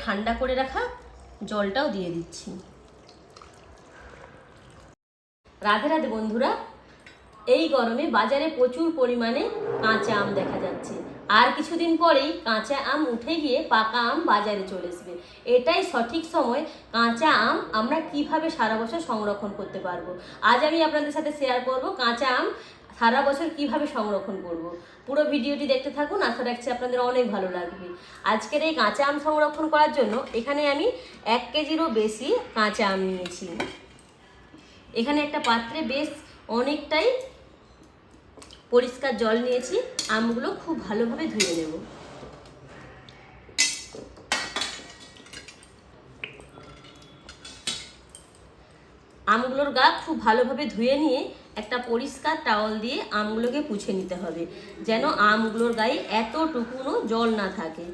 ঠান্ডা করে রাখা জলটাও দিয়ে দিচ্ছি। রাধে রাধে বন্ধুরা, এই গরমে বাজারে প্রচুর পরিমাণে কাঁচা আম দেখা যাচ্ছে। আর কিছুদিন পরেই কাঁচা আম উঠে গিয়ে পাকা আম বাজারে চলে আসবে। এটাই সঠিক সময় কাঁচা আম আমরা কিভাবে সারা বছর সংরক্ষণ করতে পারবো। আজ আমি আপনাদের সাথে শেয়ার করব কাঁচা আম সারা বছর কিভাবে সংরক্ষণ করব। পুরো ভিডিওটি দেখতে থাকুন, আশা রাখছি আপনাদের অনেক ভালো লাগবে। আজকের এই কাঁচা আম সংরক্ষণ করার জন্য এখানে আমি 1 কেজিরও বেশি কাঁচা আম নিয়েছি। এখানে একটা পাত্রে বেশ অনেকটাই পরিষ্কার জল নিয়েছি। আমগুলো খুব ভালোভাবে ধুয়ে নেব। আমগুলোর গা খুব ভালোভাবে ধুয়ে নিয়ে একটা পরিষ্কার টাওয়াল দিয়ে আমগুলোকে পুছে নিতে হবে, যেন আমগুলোর গায়ে এতটুকুনো জল না থাকে।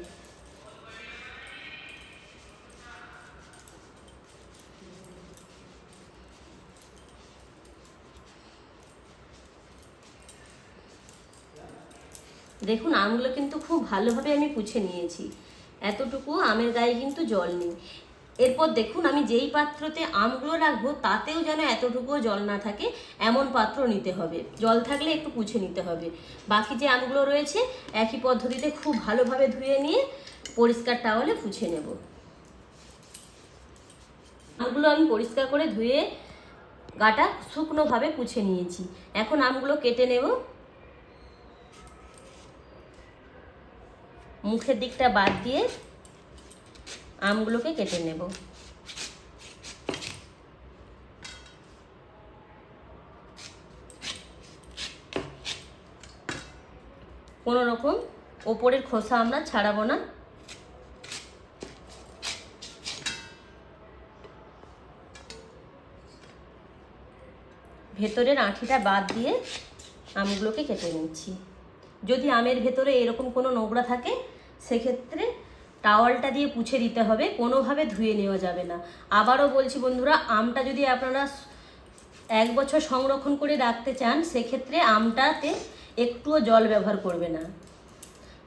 দেখুন আমগুলো কিন্তু খুব ভালোভাবে আমি পুছে নিয়েছি, এতটুকু আমের গায়ে কিন্তু জল নেই। এরপর দেখুন আমি যেই পাত্রতে আমগুলো রাখবো তাতেও যেন এতটুকুও জল না থাকে এমন পাত্র নিতে হবে। জল থাকলে একটু পুছে নিতে হবে। বাকি যে আমগুলো রয়েছে একই পদ্ধতিতে খুব ভালোভাবে ধুয়ে নিয়ে পরিষ্কার টাওয়ালে পুছে নেব। আমগুলো আমি পরিষ্কার করে ধুয়ে গাটা শুকনোভাবে পুছে নিয়েছি। এখন আমগুলো কেটে নেব। মুখের দিকটা বাদ দিয়ে আমগুলোকে কেটে নেব। কোনো রকম ওপরের খোসা আমরা ছাড়াবো না। ভেতরের আঁঠিটা বাদ দিয়ে আমগুলোকে কেটে নিচ্ছি। যদি আমের ভেতরে এরকম কোনো নোংরা থাকে সেক্ষেত্রে টাওয়ালটা দিয়ে পুছে দিতে হবে, কোনোভাবে ধুয়ে নেওয়া যাবে না। আবারও বলছি বন্ধুরা, আমটা যদি আপনারা 1 বছর সংরক্ষণ করে রাখতে চান সেক্ষেত্রে আমটাতে একটুও জল ব্যবহার করবে না,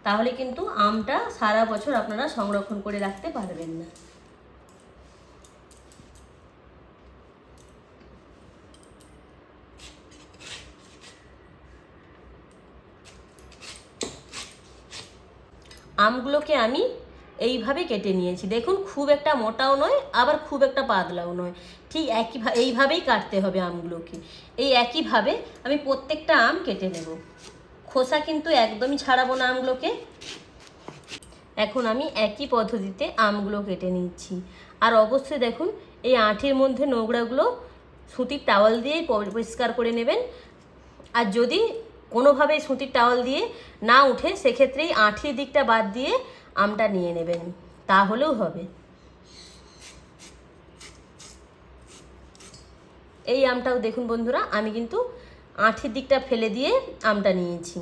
তাহলে কিন্তু আমটা সারা বছর আপনারা সংরক্ষণ করে রাখতে পারবেন না। আমগুলোকে আমি এইভাবে কেটে নিয়েছি। দেখুন খুব একটা মোটাও নয় আবার খুব একটা পাতলাও নয়, ঠিক এইভাবেই কাটতে হবে আমগুলোকে। এই একইভাবে আমি প্রত্যেকটা আম কেটে নেব। খোসা কিন্তু একদমই ছাড়াবো না আমগুলোকে। এখন আমি একই পদ্ধতিতে আমগুলো কেটে নিচ্ছি। আর অবশ্যই দেখুন এই আঁঠির মধ্যে নোংরাগুলো সুতির টাওয়াল দিয়েই পরিষ্কার করে নেবেন। আর যদি কোনোভাবে সুতির টাওয়াল দিয়ে না উঠে সেক্ষেত্রে এই আঁঠির দিকটা বাদ দিয়ে আমটা নিয়ে নেবেন, তাহলেও হবে। এই আমটাও দেখুন বন্ধুরা আমি কিন্তু আঁঠির দিকটা ফেলে দিয়ে আমটা নিয়েছি।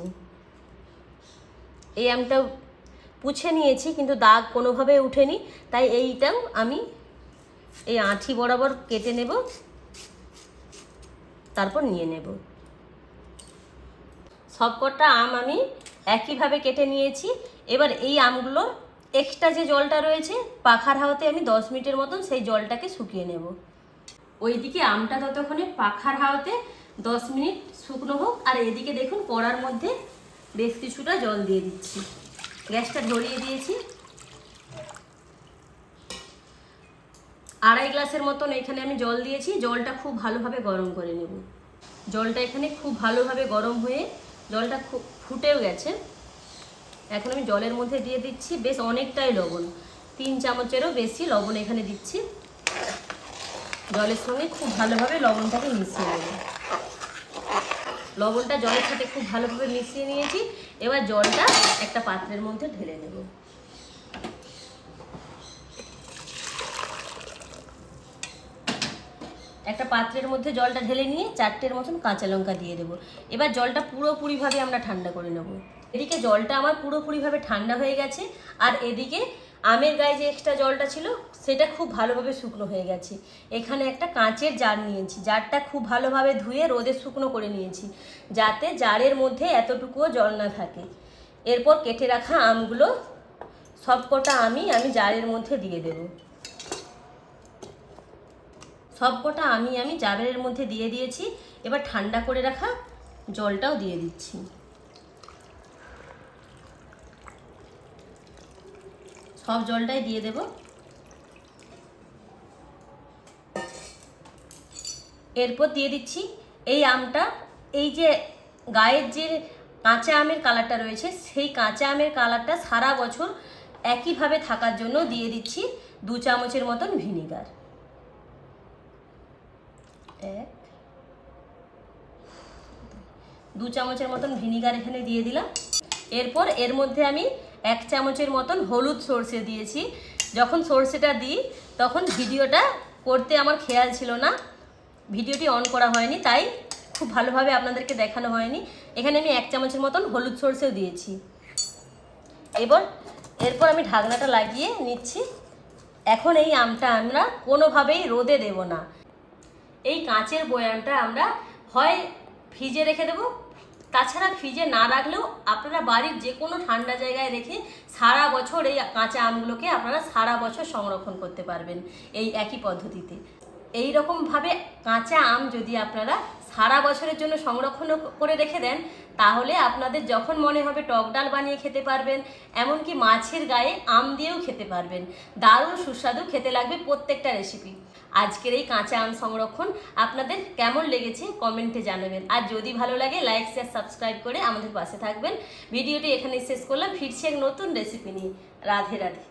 এই আমটাও পুছে নিয়েছি কিন্তু দাগ কোনোভাবে উঠেনি, তাই এইটাও আমি এই আঁঠি বরাবর কেটে নেব, তারপর নিয়ে নেব। সবকটা আম আমি একইভাবে কেটে নিয়েছি। এবার এই আমগুলো এক্সট্রা যে জলটা রয়েছে পাখার হাওয়াতে আমি 10 মিনিটের মতন সেই জলটাকে শুকিয়ে নেব। ওইদিকে আমটা ততক্ষণে পাখার হাওয়াতে 10 মিনিট শুকনো হোক। আর এদিকে দেখুন কড়ার মধ্যে বেশ কিছুটা জল দিয়ে দিচ্ছি। গ্যাসটা ধরিয়ে দিয়েছি। 2.5 গ্লাসের মতন এখানে আমি জল দিয়েছি। জলটা খুব ভালোভাবে গরম করে নেব। জলটা এখানে খুব ভালোভাবে গরম হয়ে জলটা খুব ফুটেও গেছে। এখন আমি জলের মধ্যে দিয়ে দিচ্ছি বেশ অনেকটাই লবণ, 3 চামচেরও বেশি লবণ এখানে দিচ্ছি। জলের সঙ্গে খুব ভালোভাবে লবণটাকে মিশিয়ে নেব। লবণটা জলের সাথে খুব ভালোভাবে মিশিয়ে নিয়েছি। এবার জলটা একটা পাত্রের মধ্যে ঢেলে নেব। একটা পাত্রের মধ্যে জলটা ঢেলে নিয়ে 4টের মতন কাঁচা লঙ্কা দিয়ে দেবো। এবার জলটা পুরোপুরিভাবে আমরা ঠান্ডা করে নেব। এদিকে জলটা আমার পুরোপুরিভাবে ঠান্ডা হয়ে গেছে। আর এদিকে আমের গায়ে যে এক্সট্রা জলটা ছিল সেটা খুব ভালোভাবে শুকনো হয়ে গেছে। এখানে একটা কাঁচের জার নিয়েছি। জারটা খুব ভালোভাবে ধুয়ে রোদে শুকনো করে নিয়েছি, যাতে জারের মধ্যে এতটুকুও জল না থাকে। এরপর কেটে রাখা আমগুলো সবকটা আমি জারের মধ্যে দিয়ে দেব। সবকটা আমি জারের মধ্যে দিয়ে দিয়েছি। এবার ঠান্ডা করে রাখা জলটাও দিয়ে দিচ্ছি। সব জলটাই দিয়ে দেব। এরপর দিয়ে দিচ্ছি এই আমটা, এই যে গায়ের যে কাঁচা আমের কালারটা রয়েছে সেই কাঁচা আমের কালারটা সারা বছর একইভাবে থাকার জন্য দিয়ে দিচ্ছি 2 চামচের মতন ভিনিগার। 2 চামচের মতন ভিনিগার এখানে দিয়ে দিলাম। এরপর এর মধ্যে আমি 1 চামচের মতন হলুদ সর্ষে দিয়েছি। যখন সর্ষেটা দিই তখন ভিডিওটা করতে আমার খেয়াল ছিল না, ভিডিওটি অন করা হয়নি, তাই খুব ভালোভাবে আপনাদেরকে দেখানো হয়নি। এখানে আমি 1 চামচের মতন হলুদ সর্ষেও দিয়েছি। এরপর আমি ঢাকনাটা লাগিয়ে নিচ্ছি। এখন এই আমটা আমরা কোনোভাবেই রোদে দেব না। এই কাঁচের বয়ামটা আমরা হয় ফ্রিজে রেখে দেবো, তাছাড়া ফ্রিজে না রাখলেও আপনারা বাড়ির যে কোনো ঠান্ডা জায়গায় রেখে সারা বছর এই কাঁচা আমগুলোকে আপনারা সারা বছর সংরক্ষণ করতে পারবেন এই একই পদ্ধতিতে। এই রকমভাবে কাঁচা আম যদি আপনারা সারা বছরের জন্য সংরক্ষণ করে রেখে দেন, তাহলে আপনাদের যখন মনে হবে টক ডাল বানিয়ে খেতে পারবেন, এমনকি মাছের গায়ে আম দিয়েও খেতে পারবেন। দারুণ সুস্বাদু খেতে লাগবে প্রত্যেকটা রেসিপি। আজকের এই কাঁচা আম সংরক্ষণ আপনাদের কেমন লেগেছে কমেন্টে জানাবেন। আর যদি ভালো লাগে লাইক শেয়ার সাবস্ক্রাইব করে আমাদের পাশে থাকবেন। ভিডিওটি এখানেই শেষ করলাম, ফিরছি এক নতুন রেসিপি নিয়ে। রাধে রাধে।